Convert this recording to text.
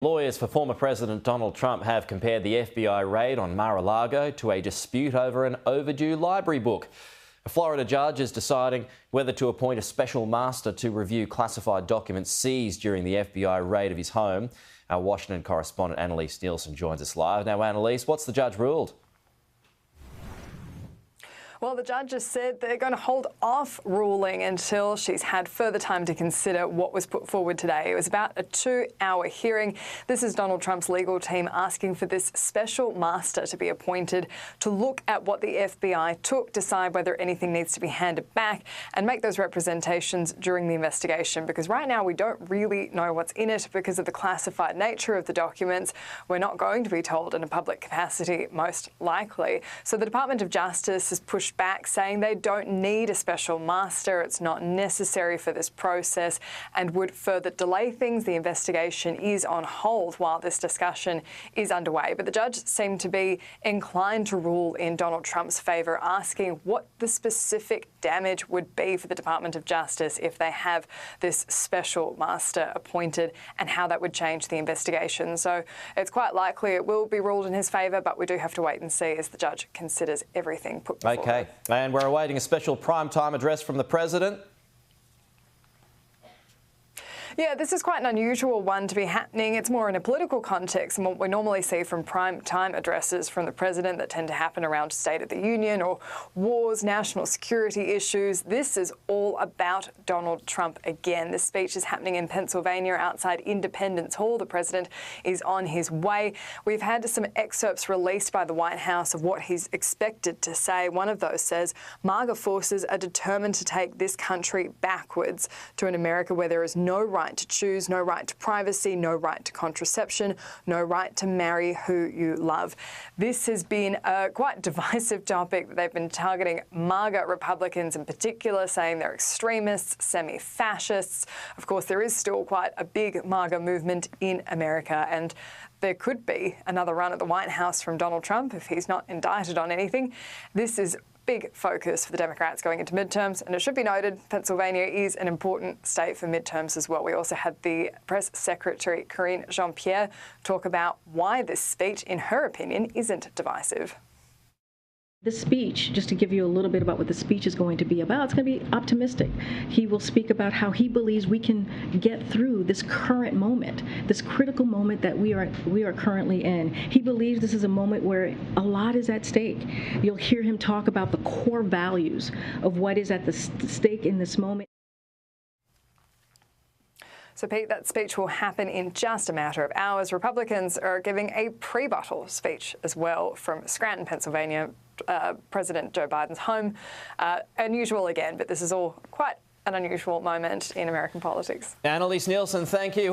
Lawyers for former President Donald Trump have compared the FBI raid on Mar-a-Lago to a dispute over an overdue library book. A Florida judge is deciding whether to appoint a special master to review classified documents seized during the FBI raid of his home. Our Washington correspondent Annalise Nielsen joins us live. Now, Annalise, what's the judge ruled? Well, the judge has said they're going to hold off ruling until she's had further time to consider what was put forward today. It was about a 2-hour hearing. This is Donald Trump's legal team asking for this special master to be appointed to look at what the FBI took, decide whether anything needs to be handed back, and make those representations during the investigation. Because right now we don't really know what's in it because of the classified nature of the documents. We're not going to be told in a public capacity, most likely. So the Department of Justice has pushed back, saying they don't need a special master. It's not necessary for this process and would further delay things. The investigation is on hold while this discussion is underway. But the judge seemed to be inclined to rule in Donald Trump's favour, asking what the specific damage would be for the Department of Justice if they have this special master appointed and how that would change the investigation. So it's quite likely it will be ruled in his favour, but we do have to wait and see as the judge considers everything put before him. Okay, and we're awaiting a special primetime address from the President. Yeah, this is quite an unusual one to be happening. It's more in a political context than what we normally see from prime time addresses from the president that tend to happen around State of the Union or wars, national security issues. This is all about Donald Trump again. This speech is happening in Pennsylvania outside Independence Hall. The president is on his way. We've had some excerpts released by the White House of what he's expected to say. One of those says, MAGA forces are determined to take this country backwards to an America where there is no right to choose, no right to privacy, no right to contraception, no right to marry who you love. This has been a quite divisive topic. They've been targeting MAGA Republicans in particular, saying they're extremists, semi-fascists. Of course, there is still quite a big MAGA movement in America, and there could be another run at the White House from Donald Trump if he's not indicted on anything. This is big focus for the Democrats going into midterms, and it should be noted Pennsylvania is an important state for midterms as well. We also had the press secretary Karine Pierre talk about why this speech, in her opinion, isn't divisive. This speech, just to give you a little bit about what the speech is going to be about, it's going to be optimistic. He will speak about how he believes we can get through this current moment, this critical moment that we are currently in. He believes this is a moment where a lot is at stake. You'll hear him talk about the core values of what is at the stake in this moment. So, Pete, that speech will happen in just a matter of hours. Republicans are giving a pre-buttal speech as well from Scranton, Pennsylvania, President Joe Biden's home. Unusual again, but this is all quite an unusual moment in American politics. Annalise Nielsen, thank you.